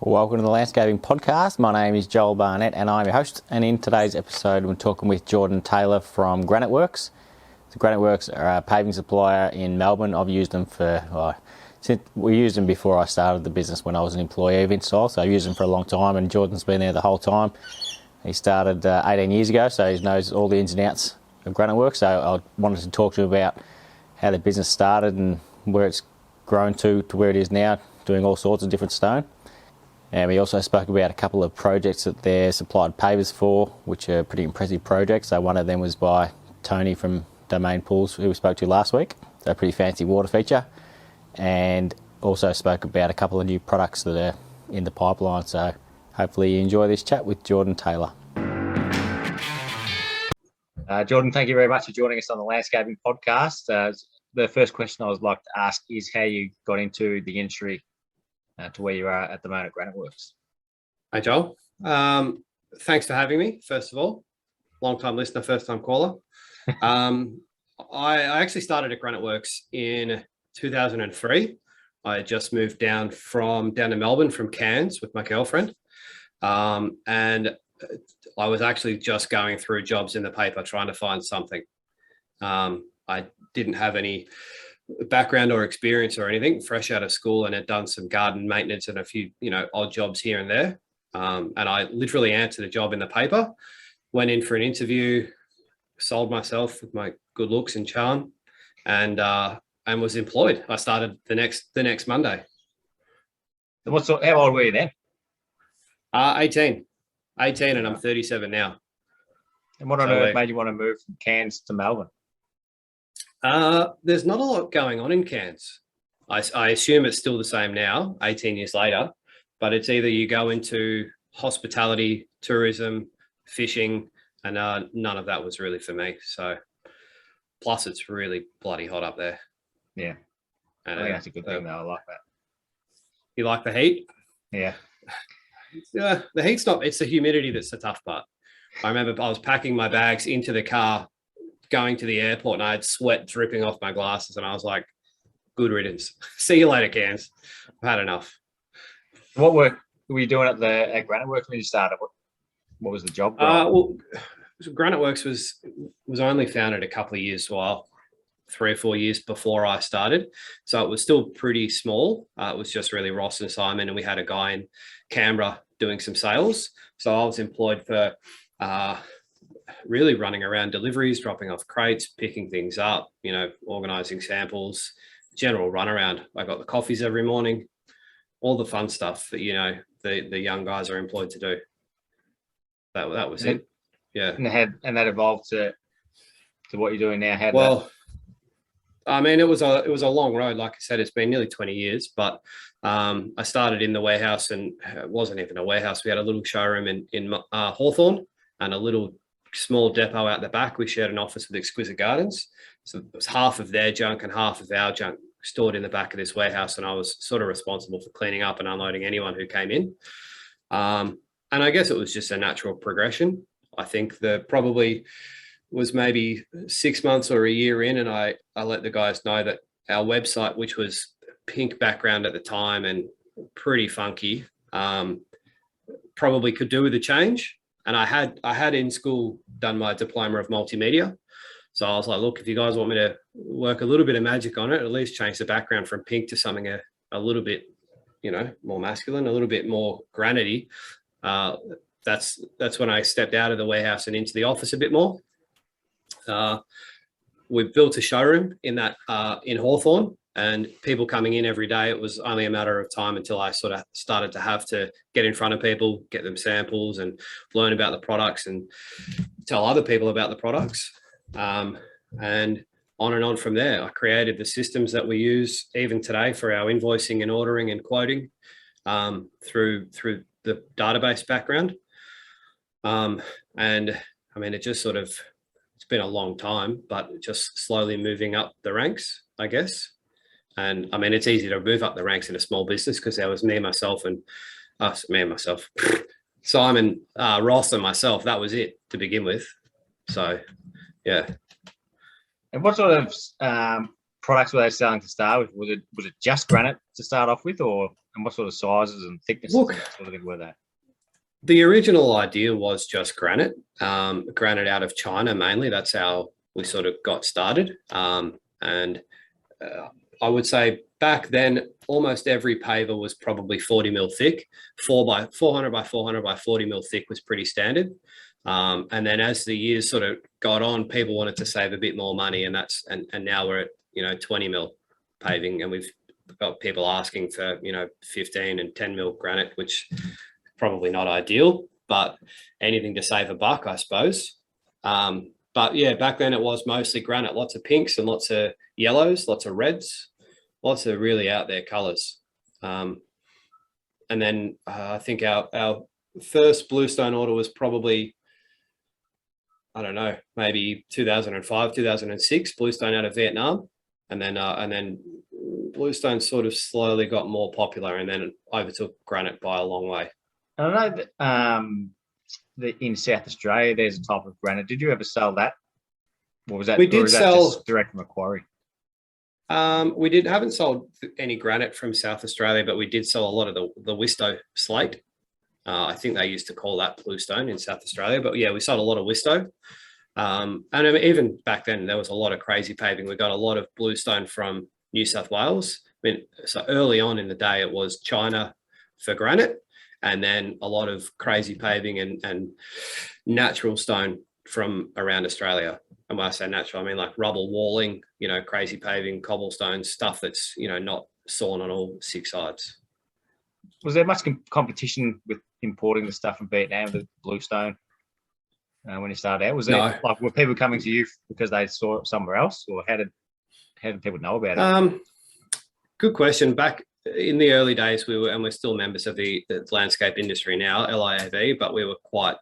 Welcome to the Landscaping Podcast. My name is Joel Barnett and I'm your host. And in today's episode, we're talking with Jordan Taylor from Granite Works. So Granite Works are a paving supplier in Melbourne. I've used them since we used them before I started the business when I was an employee of Install. So I've used them for a long time, and Jordan's been there the whole time. He started 18 years ago, so he knows all the ins and outs of Granite Works. So I wanted to talk to him about how the business started and where it's grown to where it is now, doing all sorts of different stone. And we also spoke about a couple of projects that they're supplied pavers for, which are pretty impressive projects. So one of them was by Tony from Domain Pools, who we spoke to last week. So a pretty fancy water feature. And also spoke about a couple of new products that are in the pipeline. So hopefully you enjoy this chat with Jordan Taylor. Jordan, thank you very much for joining us on the Landscaping Podcast. The first question I would like to ask is how you got into the industry to where you are at the moment at Granite Works. Hi, Joel. Thanks for having me, first of all. Long-time listener, first-time caller. I actually started at Granite Works in 2003. I just moved down to Melbourne from Cairns with my girlfriend. And I was actually just going through jobs in the paper trying to find something. I didn't have any background or experience or anything, fresh out of school, and had done some garden maintenance and a few, odd jobs here and there. And I literally answered a job in the paper, went in for an interview, sold myself with my good looks and charm, and was employed. I started the next Monday. How old were you then? 18, and I'm 37 now. And what on earth made you want to move from Cairns to Melbourne? There's not a lot going on in Cairns. I assume it's still the same now, 18 years later, but it's either you go into hospitality, tourism, fishing, and none of that was really for me. So, plus it's really bloody hot up there. Yeah, and I think that's a good thing though. I like that. You like the heat? Yeah. Yeah, the heat's not, it's the humidity that's the tough part. I remember I was packing my bags into the car going to the airport, and I had sweat dripping off my glasses, and I was like, good riddance. See you later, Cairns. I've had enough. What work were you doing at Granite Works when you started? What was the job? Granite Works was only founded a couple of years, 3 or 4 years before I started. So it was still pretty small. It was just really Ross and Simon, and we had a guy in Canberra doing some sales. So I was employed for really running around deliveries, dropping off crates, picking things up, organizing samples, general runaround. I got the coffees every morning, all the fun stuff that, the young guys are employed to do. That was it. Yeah. And that evolved to what you're doing now. It was a long road. Like I said, it's been nearly 20 years, but I started in the warehouse, and it wasn't even a warehouse. We had a little showroom in Hawthorne and a little small depot out the back. We shared an office with Exquisite Gardens. So it was half of their junk and half of our junk stored in the back of this warehouse. And I was sort of responsible for cleaning up and unloading anyone who came in. And I guess it was just a natural progression. I think that probably was maybe 6 months or a year in, and I let the guys know that our website, which was pink background at the time and pretty funky, probably could do with a change. And I had in school done my diploma of multimedia. So I was like, look, if you guys want me to work a little bit of magic on it, at least change the background from pink to something a little bit, more masculine, a little bit more granity. That's when I stepped out of the warehouse and into the office a bit more. We built a showroom in Hawthorne, and people coming in every day. It was only a matter of time until I sort of started to have to get in front of people, get them samples, and learn about the products and tell other people about the products. And on and on from there. I created the systems that we use even today for our invoicing and ordering and quoting through the database background. It just sort of, it's been a long time, but just slowly moving up the ranks, I guess. And it's easy to move up the ranks in a small business because there was Simon, Ross, and myself. That was it to begin with. So, yeah. And what sort of products were they selling to start with? Was it just granite to start off with, or And what sort of sizes and thicknesses Look, and that sort of thing were they? the original idea was just granite, granite out of China mainly. That's how we sort of got started. And I would say back then, almost every paver was probably 40 mil thick. 400 by 400 by 40 mil thick was pretty standard. And then as the years sort of got on, people wanted to save a bit more money, and now we're at 20 mil paving, and we've got people asking for 15 and 10 mil granite, which is probably not ideal, but anything to save a buck, I suppose. But yeah, back then it was mostly granite, lots of pinks and lots of yellows, lots of reds, lots of really out there colors. And then I think our first bluestone order was probably, I don't know, maybe 2005, 2006, bluestone out of Vietnam. And then bluestone sort of slowly got more popular and then overtook granite by a long way. I know that in South Australia, there's a type of granite. Did you ever sell that? Or was that, we did sell just direct from a quarry? We haven't sold any granite from South Australia, but we did sell a lot of the Wisto slate. I think they used to call that bluestone in South Australia, but yeah, we sold a lot of Wisto. And even back then, there was a lot of crazy paving. We got a lot of bluestone from New South Wales. I mean, so early on in the day, it was China for granite, and then a lot of crazy paving and natural stone from around Australia. And when I say natural, I mean like rubble walling, crazy paving, cobblestone, stuff that's, not sawn on all six sides. Was there much competition with importing the stuff from Vietnam, the bluestone, when you started out? Was there were people coming to you because they saw it somewhere else, or how did people know about it? Good question. Back in the early days, we're still members of the landscape industry now, LIAV, but we were quite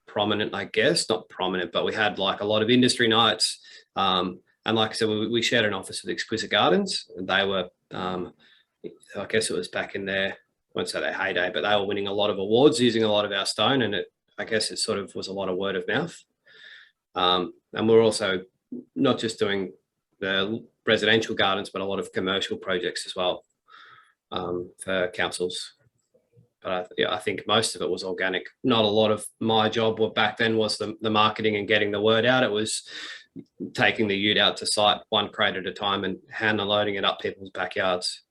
prominent, I guess. Not prominent, but we had like a lot of industry nights. And like I said, we shared an office with Exquisite Gardens, and they were, I guess it was back in their, I won't say their heyday, but they were winning a lot of awards using a lot of our stone, and I guess it sort of was a lot of word of mouth. And we're also not just doing the residential gardens, but a lot of commercial projects as well for councils. But I think most of it was organic. Not a lot of my job back then was the marketing and getting the word out. It was taking the ute out to site one crate at a time and hand loading it up people's backyards.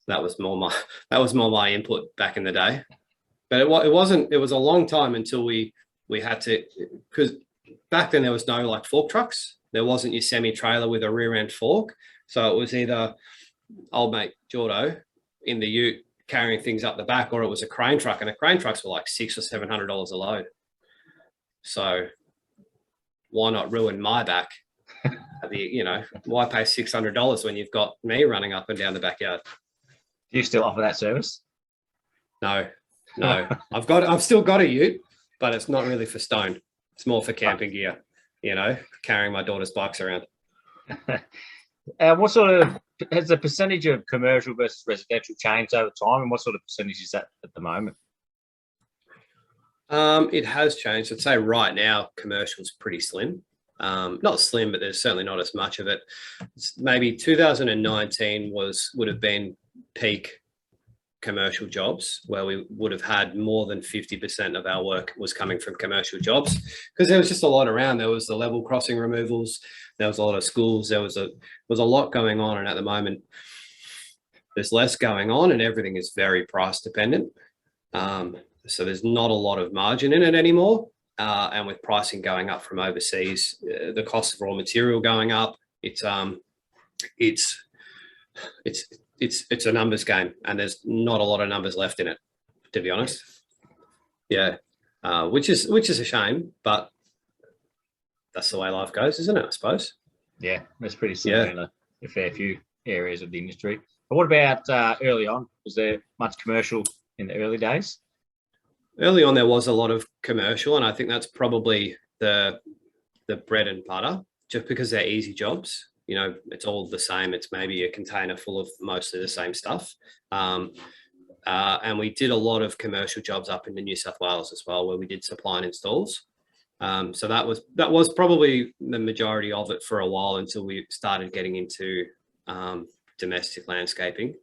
That was more my input back in the day. But it was a long time until we had to, because back then there was no like fork trucks. There wasn't your semi-trailer with a rear end fork. So it was either old mate Jordo in the ute carrying things up the back, or it was a crane truck, and the crane trucks were like $600 or $700 a load. So why not ruin my back? Why pay $600 when you've got me running up and down the backyard? Do you still offer that service? No. I've still got a ute, but it's not really for stone. It's more for camping gear, carrying my daughter's bikes around. What sort of, has the percentage of commercial versus residential changed over time, and what sort of percentage is that at the moment? It has changed. I'd say right now commercial is pretty slim. Not slim, but there's certainly not as much of it. Maybe 2019 would have been peak commercial jobs, where we would have had more than 50% of our work was coming from commercial jobs, because there was just a lot around. There was the level crossing removals, there was a lot of schools, there was a lot going on, and at the moment there's less going on, and everything is very price dependent. So there's not a lot of margin in it anymore, and with pricing going up from overseas, the cost of raw material going up, it's a numbers game, and there's not a lot of numbers left in it, to be honest. Yeah, which is a shame, but that's the way life goes, isn't it? I suppose. Yeah, that's pretty similar in a fair few areas of the industry. But what about early on? Was there much commercial in the early days? Early on, there was a lot of commercial, and I think that's probably the bread and butter, just because they're easy jobs. It's all the same. It's maybe a container full of mostly the same stuff. And we did a lot of commercial jobs up in New South Wales as well, where we did supply and installs. So that was probably the majority of it for a while, until we started getting into domestic landscaping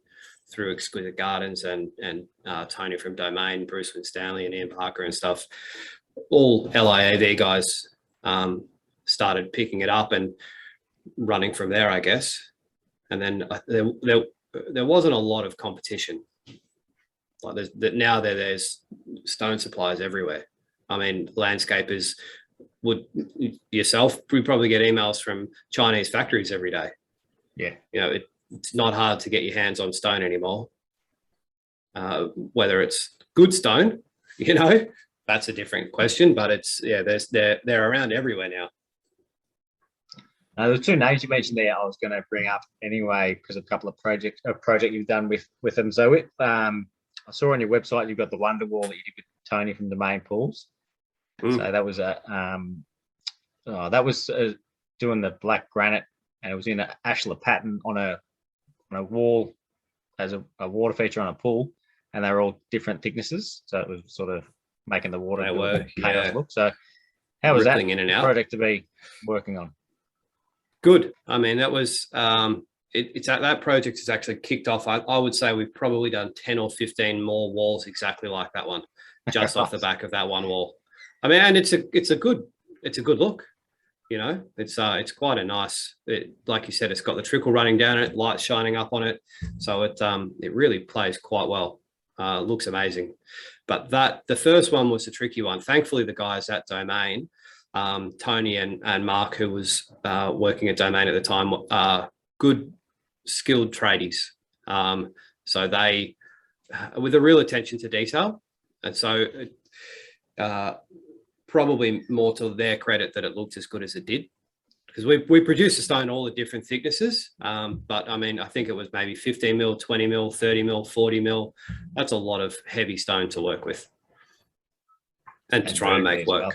through Exquisite Gardens and Tony from Domain, Bruce Winstanley and Ian Parker and stuff, all LIAV guys started picking it up and running from there, I guess. And then there wasn't a lot of competition. Like there's stone suppliers everywhere. I mean, landscapers would probably get emails from Chinese factories every day. Yeah. You know, it's not hard to get your hands on stone anymore. Whether it's good stone, you know, that's a different question, but they're around everywhere now. The two names you mentioned there, I was going to bring up anyway, because of a couple of project you've done with them. So I saw on your website you've got the Wonder Wall that you did with Tony from the Main Pools. So that was doing the black granite, and it was in an ashlar pattern on a wall as a water feature on a pool, and they were all different thicknesses. So it was sort of making the water chaos look. So how was that project to be working on? Good. I mean, that was that project is actually kicked off. I would say we've probably done 10 or 15 more walls exactly like that one, just off the back of that one wall. I mean, and it's a good look. You know, it's quite a nice. Like you said, it's got the trickle running down it, light shining up on it, so it really plays quite well. Looks amazing. But the first one was a tricky one. Thankfully, the guys at Domain, Tony and Mark, who was working at Domain at the time, good, skilled tradies. So they, with a real attention to detail, and so probably more to their credit that it looked as good as it did, because we produced the stone all the different thicknesses. But I mean, I think it was maybe 15 mil, 20 mil, 30 mil, 40 mil. That's a lot of heavy stone to work with and to try and make work. Well.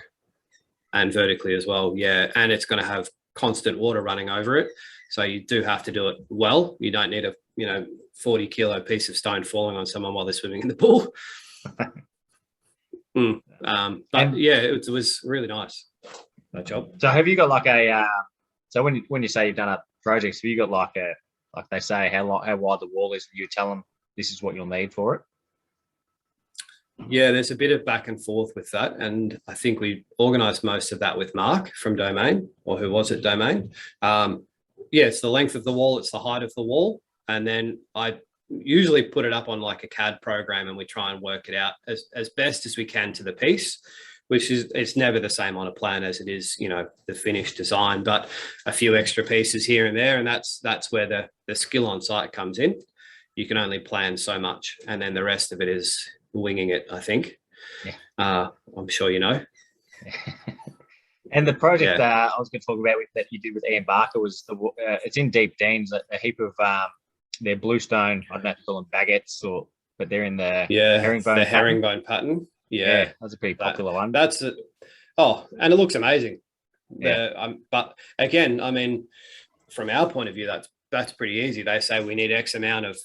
And vertically as well, yeah. And it's going to have constant water running over it, so you do have to do it well. You don't need a 40 kilo piece of stone falling on someone while they're swimming in the pool. But yeah, it was really nice, that job. So have you got like so when you say you've done a project, have you got like they say how wide the wall is, and you tell them this is what you'll need for it? Yeah, there's a bit of back and forth with that, and I think we organised most of that with Mark from Domain, or who was at Domain. Yeah, it's the length of the wall, it's the height of the wall, and then I usually put it up on like a CAD program, and we try and work it out as best as we can to the piece, which is, it's never the same on a plan as it is, the finished design, but a few extra pieces here and there, and that's where the skill on site comes in. You can only plan so much, and then the rest of it is winging it, I think. Yeah. I'm sure you know. And the project I was going to talk about that you did with Ian Barker was it's in Deep Deans, a heap of they're bluestone. I don't know if you call them baguettes but they're in the herringbone pattern. Yeah, that's a pretty popular one. That's it. Oh, and it looks amazing. Yeah. But again, I mean, from our point of view, that's pretty easy. They say we need X amount of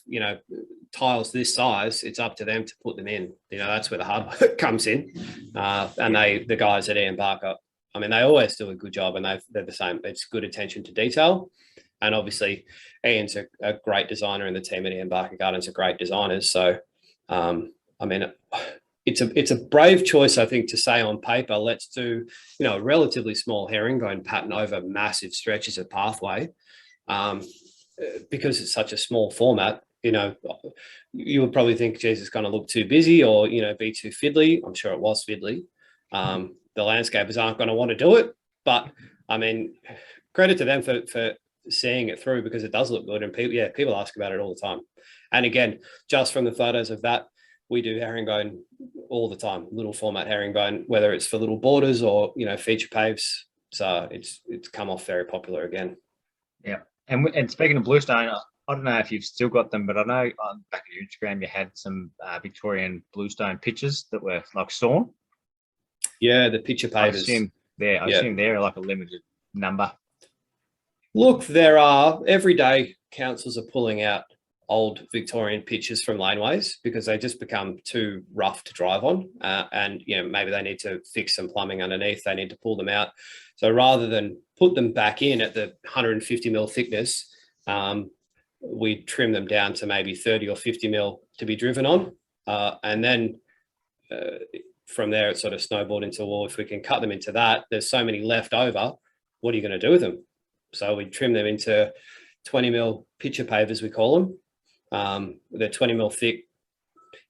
tiles this size. It's up to them to put them in. That's where the hard work comes in. And the guys at Ian Barker, I mean, they always do a good job, and they're the same. It's good attention to detail, and obviously Ian's a great designer, and the team at Ian Barker Gardens are great designers. So, I mean, it's a brave choice, I think, to say on paper, let's do a relatively small herringbone pattern over massive stretches of pathway, because it's such a small format. You would probably think, geez, it's going to look too busy or be too fiddly. I'm sure it was fiddly. The landscapers aren't going to want to do it, but I mean, credit to them for seeing it through, because it does look good, and people ask about it all the time. And again, just from the photos of that, we do herringbone all the time, little format herringbone, whether it's for little borders or feature paves. So it's come off very popular again. Yeah. And speaking of bluestone, I don't know if you've still got them, but I know on back at your Instagram you had some Victorian bluestone pitches that were like sawn. Yeah, the picture pavers. I assume they're like a limited number. Look, there are every day councils are pulling out old Victorian pitches from laneways because they just become too rough to drive on, and maybe they need to fix some plumbing underneath. They need to pull them out. So rather than put them back in at the 150 mil thickness, we trim them down to maybe 30 or 50 mil to be driven on. And then from there, it sort of snowballed into, well, if we can cut them into that, there's so many left over, what are you going to do with them? So we trim them into 20 mil pitcher pavers, we call them. They're 20 mil thick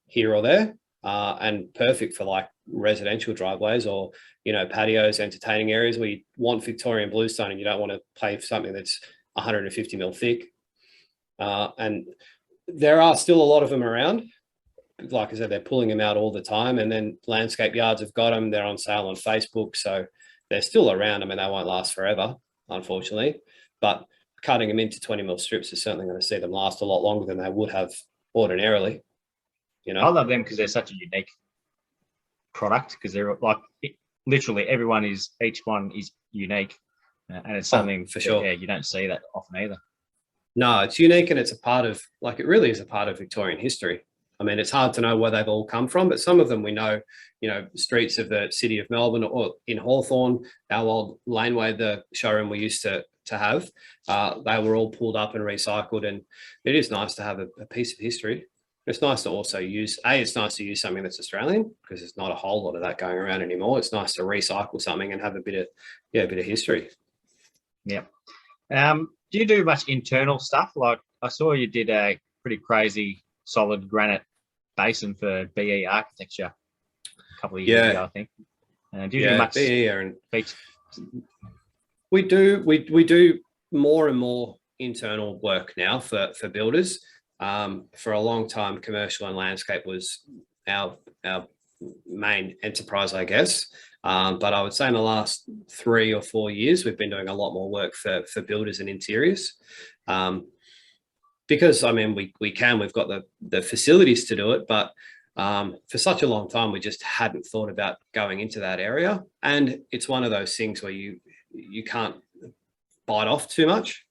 here or there, and perfect for like residential driveways or, you know, patios, entertaining areas where you want Victorian bluestone and you don't want to pave something that's 150 mil thick. And there are still a lot of them around. Like I said, they're pulling them out all the time, and then landscape yards have got them. They're on sale on Facebook, so they're still around. I mean, they won't last forever, unfortunately, but cutting them into 20 mil strips is certainly going to see them last a lot longer than they would have ordinarily. You know, I love them because they're such a unique product, because they're like literally each one is unique, and it's something for sure. Yeah, you don't see that often either. No, it's unique, and it's a part of, like, it really is a part of Victorian history. I mean, it's hard to know where they've all come from, but some of them we know, you know, streets of the city of Melbourne or in Hawthorn, our old laneway, the showroom we used to have, they were all pulled up and recycled. And it is nice to have a piece of history. It's nice to also use, it's nice to use something that's Australian, because there's not a whole lot of that going around anymore. It's nice to recycle something and have a bit of history. Yeah. Do you do much internal stuff? Like I saw you did a pretty crazy solid granite basin for BE architecture a couple of years ago, I think. Do you do much BE and features? We do more and more internal work now for builders. For a long time, commercial and landscape was our main enterprise, I guess. But I would say in the last 3 or 4 years, we've been doing a lot more work for builders and interiors. Because, I mean, we've got the facilities to do it, but for such a long time, we just hadn't thought about going into that area. And it's one of those things where you can't bite off too much.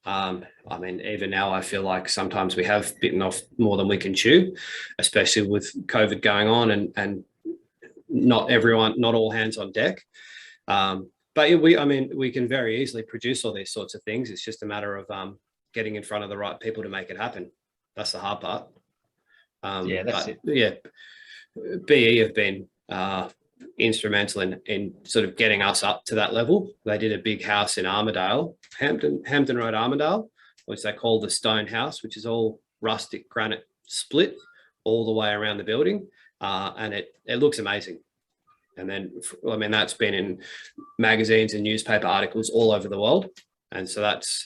I mean, even now, I feel like sometimes we have bitten off more than we can chew, especially with COVID going on and not all hands on deck. But we can very easily produce all these sorts of things. It's just a matter of getting in front of the right people to make it happen. That's the hard part. That's it. Yeah, BE have been instrumental in sort of getting us up to that level. They did a big house in Armidale, Hampton Road, Armidale, which they call the Stone House, which is all rustic granite split all the way around the building, and it looks amazing. And then, I mean, that's been in magazines and newspaper articles all over the world, and so that's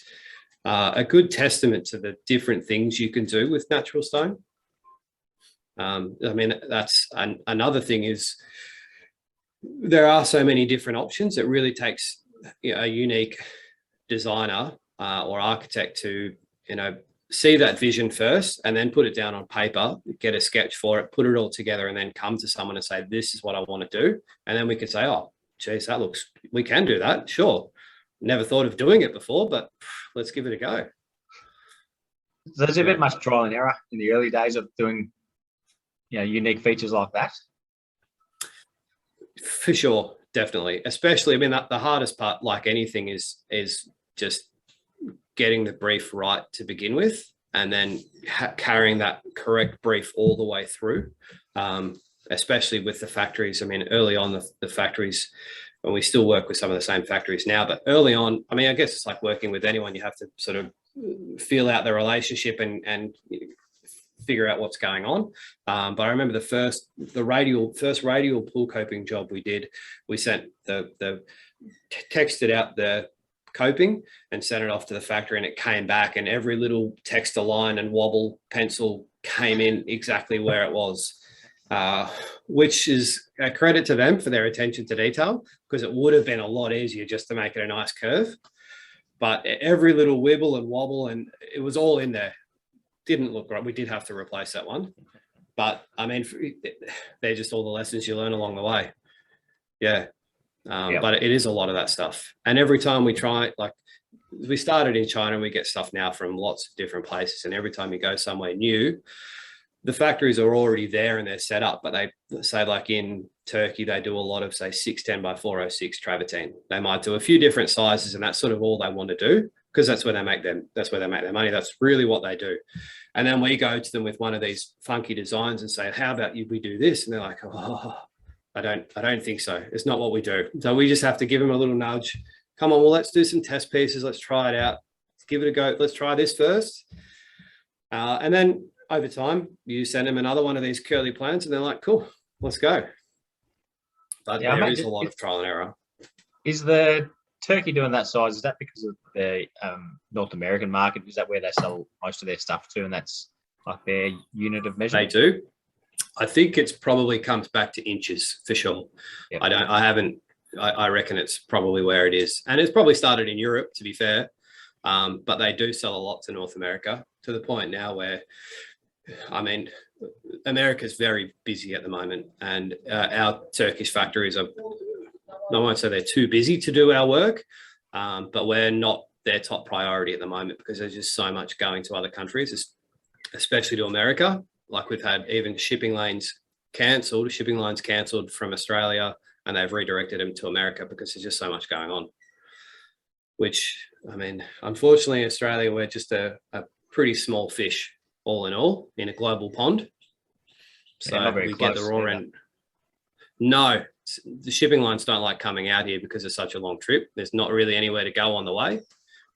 a good testament to the different things you can do with natural stone. I mean, that's another thing is there are so many different options. It really takes a unique designer or architect to, see that vision first and then put it down on paper, get a sketch for it, put it all together, and then come to someone and say, this is what I want to do. And then we could say, oh, geez, we can do that. Sure. Never thought of doing it before, but let's give it a go. So there's a bit much trial and error in the early days of doing, unique features like that. For sure, definitely. Especially, I mean, the hardest part, like anything, is just getting the brief right to begin with, and then carrying that correct brief all the way through. Especially with the factories. I mean, early on, the factories, and we still work with some of the same factories now, but early on, I mean, I guess it's like working with anyone. You have to sort of feel out the relationship and figure out what's going on. But I remember the first radial pool coping job we did, we sent texted out the coping and sent it off to the factory, and it came back, and every little texter line and wobble pencil came in exactly where it was, which is a credit to them for their attention to detail, because it would have been a lot easier just to make it a nice curve. But every little wibble and wobble, and it was all in there. Didn't look right. We did have to replace that one. But I mean, they're just all the lessons you learn along the way. Yeah. But it is a lot of that stuff. And every time we try, like we started in China and we get stuff now from lots of different places. And every time you go somewhere new, the factories are already there and they're set up. But they say, like in Turkey, they do a lot of, say, 610 by 406 travertine. They might do a few different sizes, and that's sort of all they want to do, because that's where they make their money. That's really what they do. And then we go to them with one of these funky designs and say, how about we do this? And they're like, oh, I don't think so. It's not what we do. So we just have to give them a little nudge. Come on, well, let's do some test pieces. Let's try it out. Let's give it a go. Let's try this first. And then over time, you send them another one of these curly plans and they're like, cool, let's go. But yeah, there is a lot of trial and error. Is the Turkey doing that size? Is that because of the North American market? Is that where they sell most of their stuff to, and that's like their unit of measure? They do. I think it's probably comes back to inches for sure. Yep. I reckon it's probably where it is. And it's probably started in Europe, to be fair. But they do sell a lot to North America, to the point now where, I mean, America's very busy at the moment, and our Turkish factories are, I won't say they're too busy to do our work, but we're not their top priority at the moment because there's just so much going to other countries, especially to America. Like we've had even shipping lines cancelled from Australia, and they've redirected them to America because there's just so much going on. Which, I mean, unfortunately, Australia, we're just a pretty small fish all in all in a global pond. So we get the raw end. No, the shipping lines don't like coming out here because it's such a long trip. There's not really anywhere to go on the way.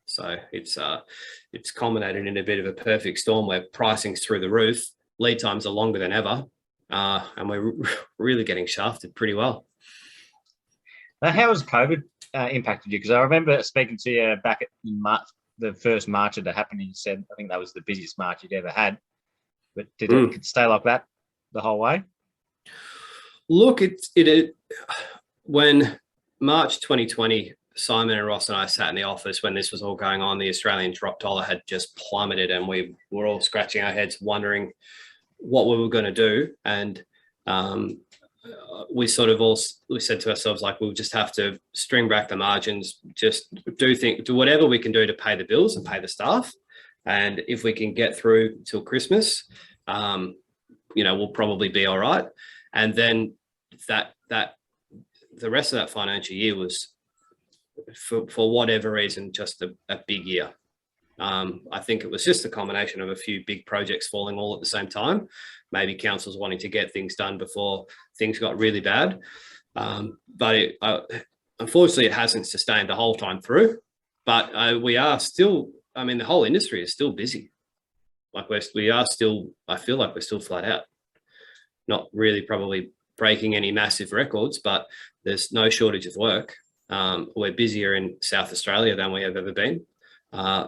So it's culminated in a bit of a perfect storm where pricing's through the roof, lead times are longer than ever, and we're really getting shafted pretty well. Now, how has COVID impacted you? Because I remember speaking to you back in March, the first March that happened, and you said, I think that was the busiest March you'd ever had. But did it stay like that the whole way? Look, it when March 2020, Simon and Ross and I sat in the office when this was all going on, the Australian dollar had just plummeted, and we were all scratching our heads wondering what we were going to do. And we said to ourselves, like, we'll just have to string back the margins, just do whatever we can do to pay the bills and pay the staff. And if we can get through till Christmas, we'll probably be all right. And then that the rest of that financial year was, for whatever reason, just a big year. I think it was just a combination of a few big projects falling all at the same time. Maybe councils wanting to get things done before things got really bad. But unfortunately, it hasn't sustained the whole time through. But we are still, I mean, the whole industry is still busy. Like we are still, I feel like we're still flat out. Not really probably breaking any massive records, but there's no shortage of work. We're busier in South Australia than we have ever been.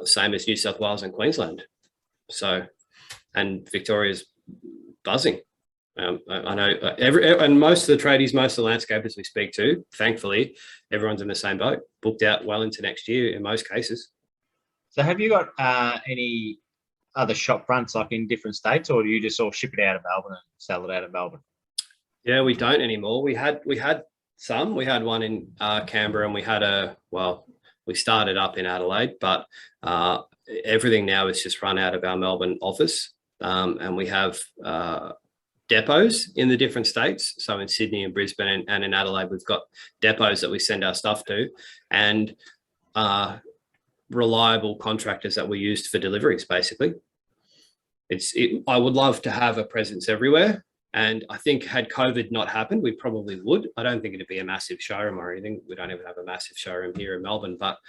Same as New South Wales and Queensland. So, and Victoria's buzzing. I know and most of the tradies, most of the landscapers we speak to, thankfully, everyone's in the same boat, booked out well into next year in most cases. So have you got any other shop fronts like in different states, or do you just all ship it out of Melbourne and sell it out of Melbourne? Yeah, we don't anymore. We had some. We had one in Canberra, and we started up in Adelaide, but everything now is just run out of our Melbourne office. And we have depots in the different states. So in Sydney and Brisbane and in Adelaide, we've got depots that we send our stuff to, and reliable contractors that we use for deliveries, basically. I would love to have a presence everywhere. And I think had COVID not happened, we probably would. I don't think it'd be a massive showroom or anything. We don't even have a massive showroom here in Melbourne, but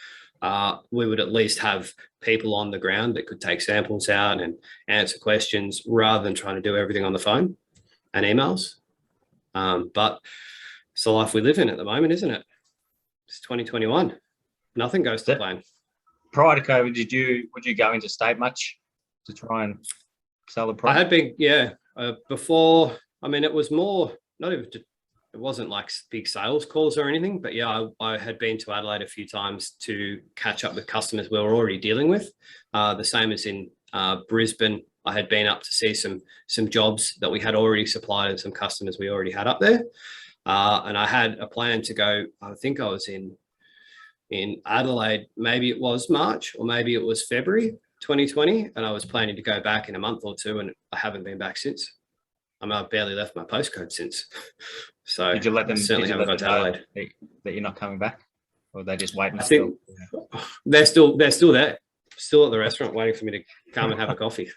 we would at least have people on the ground that could take samples out and answer questions rather than trying to do everything on the phone and emails. But it's the life we live in at the moment, isn't it? It's 2021. Nothing goes to plan. Prior to COVID, would you go into state much to try and sell the product? I had been, yeah. Before, I mean, it was more, it wasn't like big sales calls or anything, but yeah, I had been to Adelaide a few times to catch up with customers we were already dealing with. The same as in Brisbane, I had been up to see some jobs that we had already supplied and some customers we already had up there. And I had a plan to go, I think I was in Adelaide, maybe it was March or maybe it was February 2020, and I was planning to go back in a month or two, and I haven't been back since. I mean, I've barely left my postcode since. So did you let them certainly haven't got to Adelaide. That you're not coming back? or are they just waiting? I think they're still there, still at the restaurant waiting for me to come and have a coffee.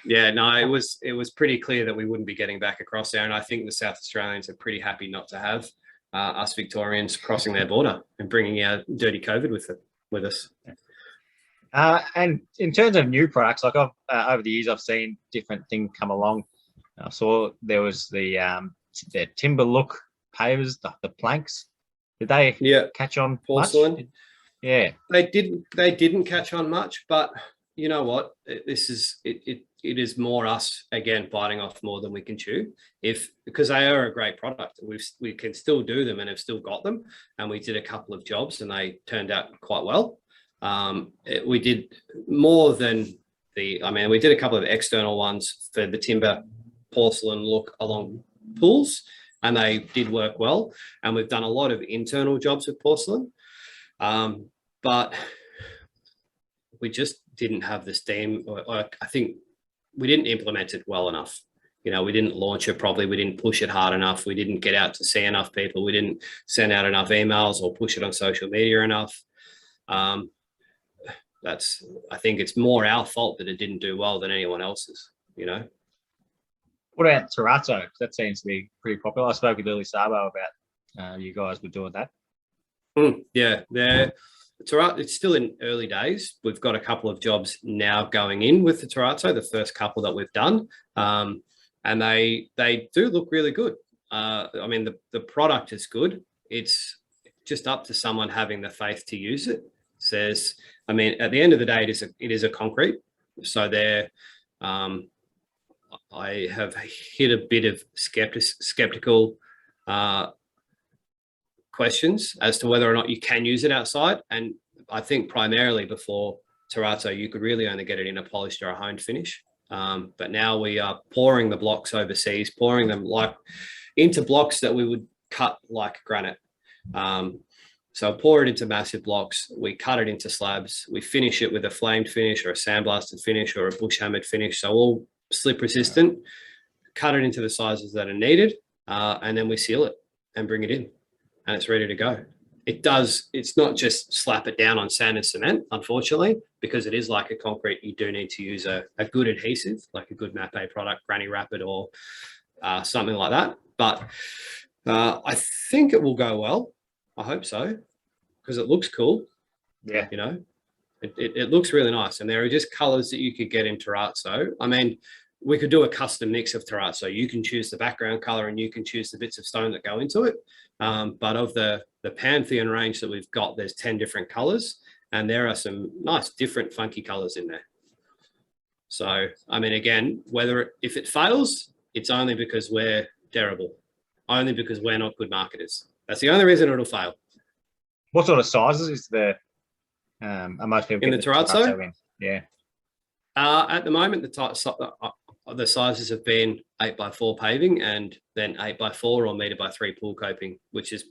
Yeah, no, it was pretty clear that we wouldn't be getting back across there, and I think the South Australians are pretty happy not to have us Victorians crossing their border and bringing our dirty COVID with us. And in terms of new products, like over the years, I've seen different things come along. I saw there was the timber look pavers, the planks. Did they catch on porcelain? Much? Yeah, they didn't catch on much, but you know what? This is it is more us again biting off more than we can chew. Because they are a great product, we can still do them and have still got them, and we did a couple of jobs and they turned out quite well. We did more than we did a couple of external ones for the timber porcelain look along pools, and they did work well. And we've done a lot of internal jobs with porcelain, but we just didn't have the steam. I think we didn't implement it well enough. You know, we didn't launch it properly. We didn't push it hard enough. We didn't get out to see enough people. We didn't send out enough emails or push it on social media enough. I think it's more our fault that it didn't do well than anyone else's, you know. What about terrazzo? That seems to be pretty popular. I spoke with Lily Sabo about you guys were doing that. Yeah, it's still in early days. We've got a couple of jobs now going in with the terrazzo, the first couple that we've done, and they do look really good. I mean, the product is good. It's just up to someone having the faith to use it. I mean, at the end of the day, it is a concrete. So I have hit a bit of skeptical questions as to whether or not you can use it outside. And I think primarily before terrazzo, you could really only get it in a polished or a honed finish. But now we are pouring the blocks overseas, pouring them like into blocks that we would cut like granite. So pour it into massive blocks, we cut it into slabs, we finish it with a flamed finish or a sandblasted finish or a bush hammered finish, so all slip resistant, cut it into the sizes that are needed, and then we seal it and bring it in, and it's ready to go. It's not just slap it down on sand and cement, unfortunately, because it is like a concrete. You do need to use a good adhesive, like a good Mapei product, Granny Rapid or something like that. But I think it will go well. I hope so, because it looks cool. Yeah. You know, it looks really nice. And there are just colors that you could get in terrazzo. I mean, we could do a custom mix of terrazzo. You can choose the background color and you can choose the bits of stone that go into it. But of the Pantheon range that we've got, there's 10 different colors, and there are some nice, different, funky colors in there. So, I mean, again, if it fails, it's only because we're terrible, only because we're not good marketers. That's the only reason it'll fail. What sort of sizes is are most people in the terrazzo? In? Yeah. At the moment, the sizes have been 8x4 paving and then 8x4 or 1m×3 pool coping, which is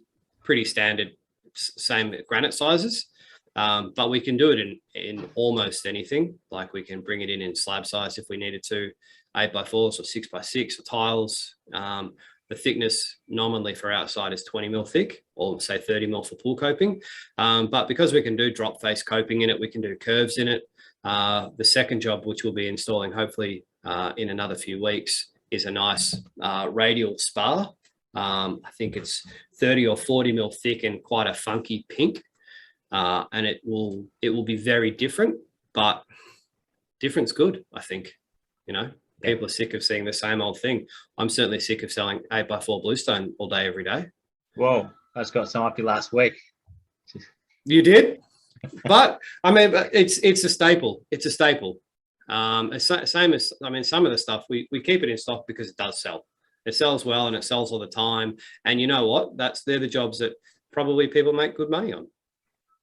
pretty standard, same granite sizes. But we can do it in almost anything. Like we can bring it in slab size if we needed to, 8x4s or 6x6 or tiles. The thickness nominally for outside is 20mm thick, or say 30mm for pool coping. But because we can do drop face coping in it, we can do curves in it. The second job, which we'll be installing hopefully in another few weeks, is a nice radial spar. I think it's 30 or 40mm thick and quite a funky pink. And it will be very different, but different's good, I think. You know, people are sick of seeing the same old thing. I'm certainly sick of selling 8x4 bluestone all day, every day. Whoa, I just got some up you last week. You did? But I mean, it's a staple. It's a staple. Same as, I mean, some of the stuff we keep it in stock because it does sell. It sells well and it sells all the time. And you know what? They're the jobs that probably people make good money on.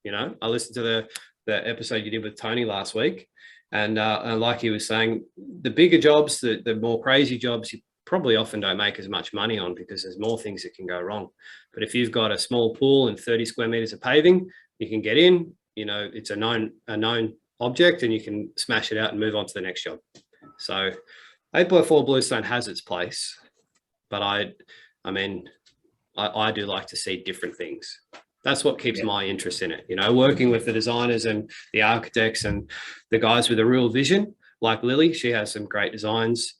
You know, I listened to the episode you did with Tony last week, and like he was saying, the bigger jobs, the more crazy jobs, you probably often don't make as much money on because there's more things that can go wrong. But if you've got a small pool and 30 square meters of paving, you can get in. You know, it's a known object, and you can smash it out and move on to the next job. So 8x4 bluestone has its place, but I mean, I do like to see different things. That's what keeps my interest in it. You know, working with the designers and the architects and the guys with a real vision, like Lily. She has some great designs.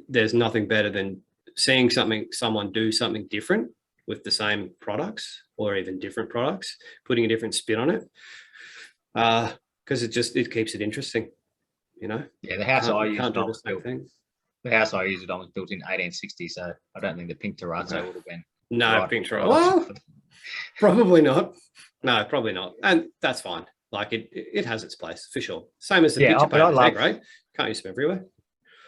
There's nothing better than seeing someone do something different with the same products or even different products, putting a different spin on it. Because it keeps it interesting, you know. Yeah, the house I used do the same thing. The house I used was built in 1860, so I don't think the pink terrazzo would have been. No, pink terrazzo. Well, probably not. No, probably not, and that's fine. Like it has its place for sure. Same as the picture pavers, they're great. Can't use them everywhere.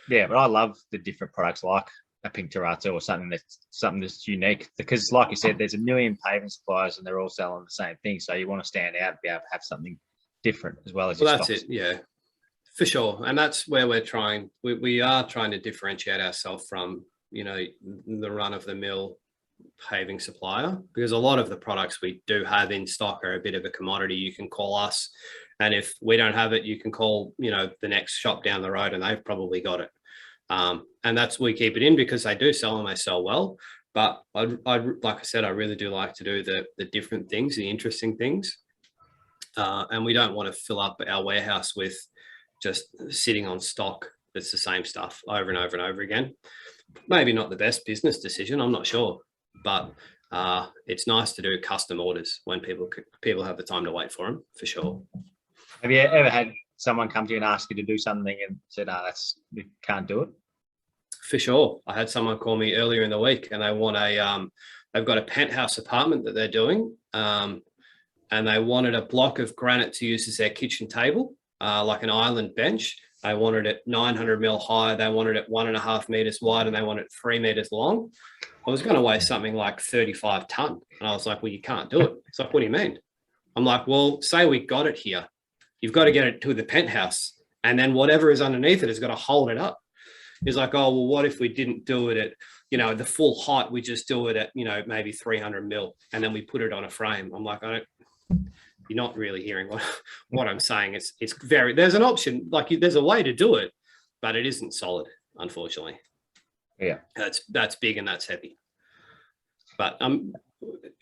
Yeah, but I love the different products like a pink terrazzo or something that's unique, because like you said, there's a million paving suppliers and they're all selling the same thing. So you want to stand out and be able to have something different as well as your that's it. Yeah, for sure. And that's where we're trying. We are trying to differentiate ourselves from, you know, the run of the mill paving supplier, because a lot of the products we do have in stock are a bit of a commodity. You can call us, and if we don't have it, you can call, you know, the next shop down the road and they've probably got it. And we keep it in because they do sell and they sell well. But I like I said, I really do like to do the different things, the interesting things. And we don't want to fill up our warehouse with just sitting on stock that's the same stuff over and over and over again. Maybe not the best business decision, I'm not sure. But it's nice to do custom orders when people have the time to wait for them, for sure. Have you ever had someone come to you and ask you to do something and said, we can't do it? For sure. I had someone call me earlier in the week and they want they've got a penthouse apartment that they're doing, and they wanted a block of granite to use as their kitchen table, like an island bench. They wanted it 900 mil high. They wanted it 1.5 meters wide, and they wanted it 3 meters long. I was going to weigh something like 35 ton. And I was like, well, you can't do it. It's like, what do you mean? I'm like, well, say we got it here. You've got to get it to the penthouse, and then whatever is underneath it has got to hold it up. He's like, oh, well, what if we didn't do it at, you know, the full height? We just do it at, you know, maybe 300 mil, and then we put it on a frame. I'm like, you're not really hearing what I'm saying. There's an option, like there's a way to do it, but it isn't solid, unfortunately. Yeah. That's big and that's heavy. But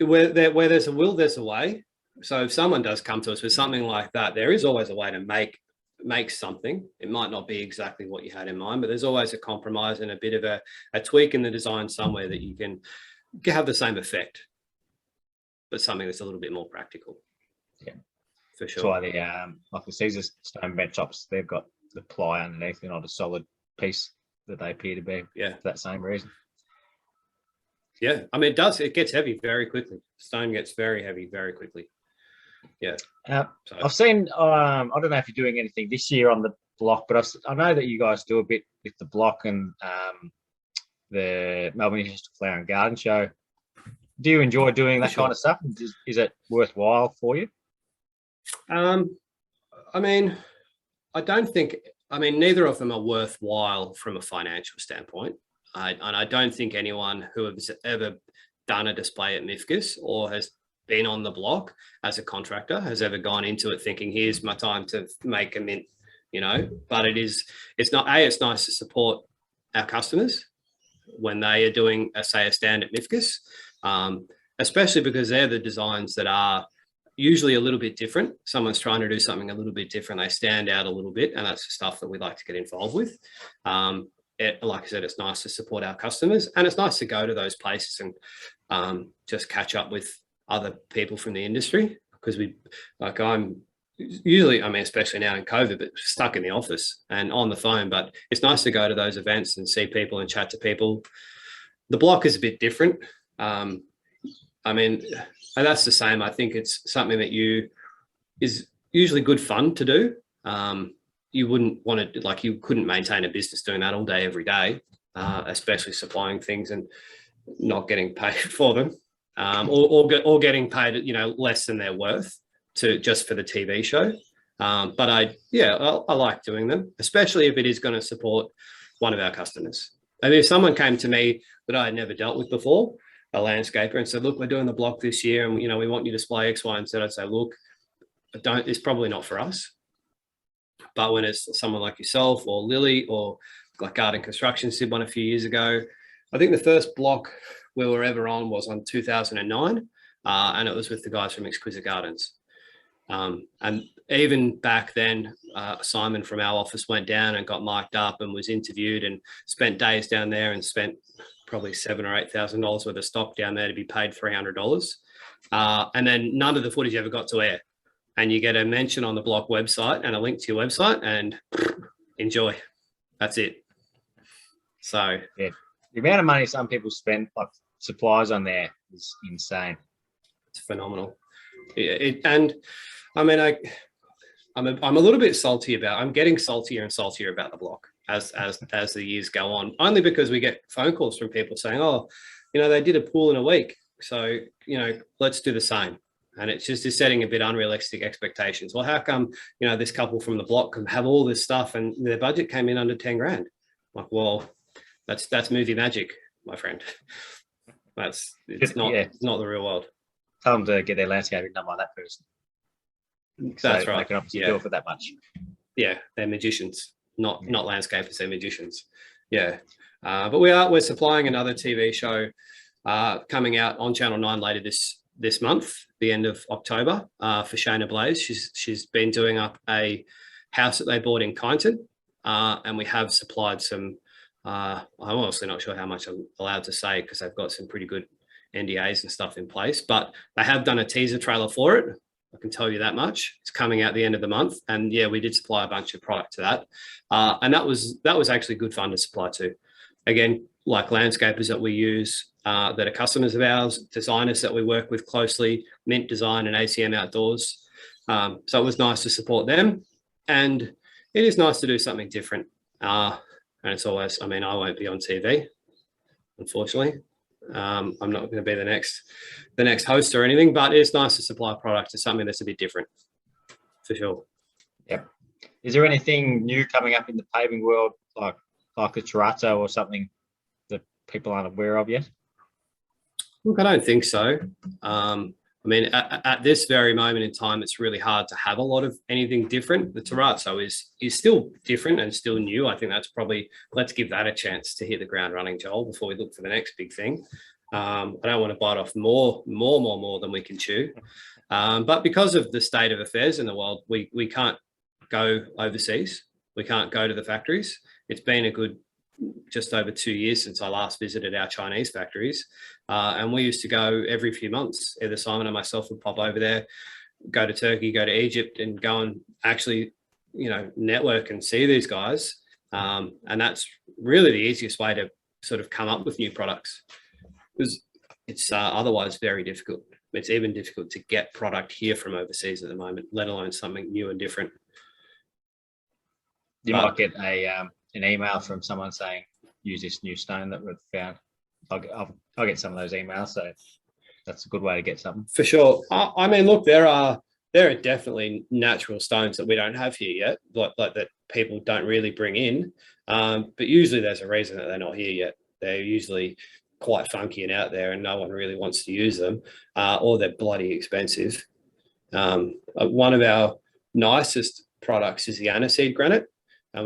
where there's a will, there's a way. So if someone does come to us with something like that, there is always a way to make something. It might not be exactly what you had in mind, but there's always a compromise and a bit of a tweak in the design somewhere that you can have the same effect, but something that's a little bit more practical. Yeah, for sure. That's why like the Caesar stone bench tops, they've got the ply underneath. They're not a solid piece that they appear to be. Yeah, for that same reason. Yeah, I mean, it gets heavy very quickly. Stone gets very heavy very quickly. Yeah. I've seen, I don't know if you're doing anything this year on the block, but I know that you guys do a bit with the block and the Melbourne International Flower and Garden Show. Do you enjoy doing that kind of stuff? Is it worthwhile for you? I mean, neither of them are worthwhile from a financial standpoint. And I don't think anyone who has ever done a display at MIFGS or has been on the block as a contractor has ever gone into it thinking, here's my time to make a mint, you know. But it's nice to support our customers when they are doing a stand at MIFGS, especially because they're the designs that are usually a little bit different. Someone's trying to do something a little bit different. They stand out a little bit, and that's the stuff that we like to get involved with. Like I said, it's nice to support our customers, and it's nice to go to those places and just catch up with other people from the industry, because I'm usually, especially now in COVID, but stuck in the office and on the phone. But it's nice to go to those events and see people and chat to people. The block is a bit different. And that's the same. I think it's something that is usually good fun to do. You wouldn't want to, you couldn't maintain a business doing that all day, every day, especially supplying things and not getting paid for them, or getting paid, less than they're worth just for the TV show. But I like doing them, especially if it is going to support one of our customers. I mean, if someone came to me that I had never dealt with before, a landscaper, and said, look, we're doing the block this year, and we want you to display X, Y, and Z, I'd say, look, it's probably not for us. But when it's someone like yourself or Lily or like Garden Construction did one a few years ago, I think the first block we were ever on was on 2009. and it was with the guys from Exquisite Gardens. And even back then, Simon from our office went down and got mic'd up and was interviewed and spent days down there and spent probably $7,000 or $8,000 worth of stock down there to be paid $300. And then none of the footage ever got to air. And you get a mention on the Block website and a link to your website, and enjoy. That's it. So yeah, the amount of money some people spend like suppliers on there is insane. It's phenomenal. And I mean, I'm a little bit salty about. I'm getting saltier and saltier about the Block as the years go on. Only because we get phone calls from people saying, "Oh, they did a pool in a week, so let's do the same." And it's just setting a bit unrealistic expectations. Well, how come this couple from the Block can have all this stuff and their budget came in under 10 grand? Like, well, that's movie magic, my friend. It's not the real world. Tell them to get their landscaping done by that person. That's right. They can obviously do it for that much. Yeah, they're magicians, not landscapers. They're magicians. Yeah, but we're supplying another TV show coming out on Channel 9 later this month, the end of October, for Shayna Blaze. She's been doing up a house that they bought in Kyneton, and we have supplied some. I'm honestly not sure how much I'm allowed to say because they've got some pretty good NDAs and stuff in place, but they have done a teaser trailer for it. I can tell you that much. It's coming out the end of the month, and yeah, we did supply a bunch of product to that, and that was actually good fun to supply to. Again, like landscapers that we use that are customers of ours, designers that we work with closely, Mint Design and ACM Outdoors. So it was nice to support them, and it is nice to do something different. And it's always, I won't be on TV, unfortunately. I'm not going to be the next host or anything, but it's nice to supply product to something that's a bit different, for sure. Yep. Is there anything new coming up in the paving world, like a terrazzo or something that people aren't aware of yet? Look, I don't think so. At this very moment in time, it's really hard to have a lot of anything different. The terrazzo is still different and still new. I think that's probably, let's give that a chance to hit the ground running, Joel, before we look for the next big thing. I don't want to bite off more than we can chew. But because of the state of affairs in the world, we can't go overseas. We can't go to the factories. It's been a good just over 2 years since I last visited our Chinese factories. And we used to go every few months. Either Simon and myself would pop over there, go to Turkey, go to Egypt, and go and actually, network and see these guys. And that's really the easiest way to sort of come up with new products, because it's otherwise very difficult. It's even difficult to get product here from overseas at the moment, let alone something new and different. You might get an email from someone saying, use this new stone that we've found. I'll get some of those emails, so that's a good way to get something. For sure. Look, there are definitely natural stones that we don't have here yet, like that people don't really bring in. But usually there's a reason that they're not here yet. They're usually quite funky and out there, and no one really wants to use them, or they're bloody expensive. One of our nicest products is the aniseed granite, and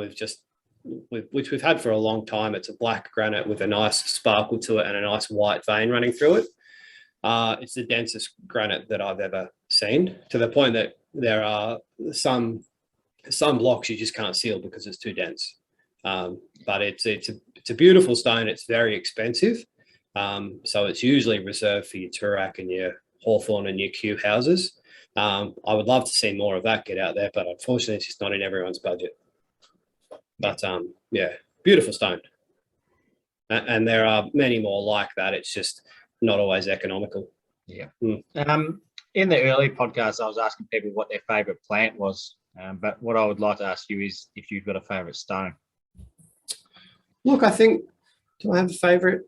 which we've had for a long time. It's a black granite with a nice sparkle to it and a nice white vein running through it. It's the densest granite that I've ever seen, to the point that there are some blocks you just can't seal because it's too dense. But it's a beautiful stone. It's very expensive. So it's usually reserved for your Toorak and your Hawthorn and your Kew houses. I would love to see more of that get out there, but unfortunately it's just not in everyone's budget. But beautiful stone. And there are many more like that. It's just not always economical. Yeah. In the early podcast, I was asking people what their favourite plant was. But what I would like to ask you is if you've got a favourite stone. Look, I think, do I have a favourite?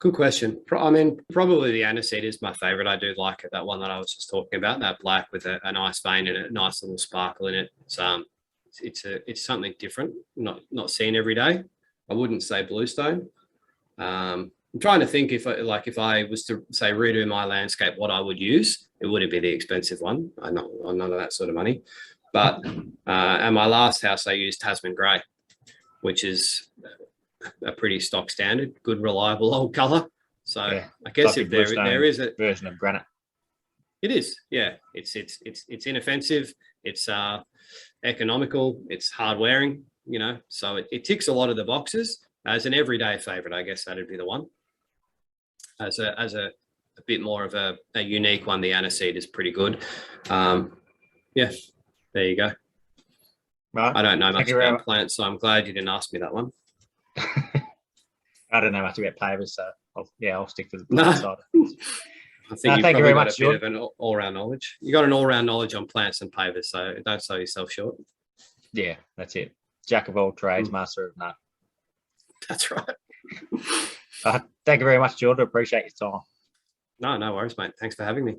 Good question. Probably the aniseed is my favourite. I do like it, that one that I was just talking about, that black with a nice vein and a nice little sparkle in it. It's something different, not seen every day. I wouldn't say bluestone. I'm trying to think if I was to say redo my landscape, what I would use. It wouldn't be the expensive one. I'm none of that sort of money. But at my last house, I used Tasman Grey, which is a pretty stock standard, good, reliable old colour. So yeah. I guess Like if a there bluestone is a version of granite. it is, yeah. It's inoffensive. It's economical. It's hard wearing. You know, so it ticks a lot of the boxes. As an everyday favorite, I guess that'd be the one. As a bit more of a unique one, the aniseed is pretty good. Yeah, there you go. Right. I don't know much you very about much. plants, so I'm glad you didn't ask me that one. I don't know much about pavers, so I'll stick to the No. plant side. I think you've thank you probably very got much, a bit of an all-round knowledge. You got an all-round knowledge on plants and pavers, so don't sell yourself short. Yeah, that's it. Jack of all trades, master of none. That's right. Thank you very much, Jordan. Appreciate your time. No worries, mate. Thanks for having me.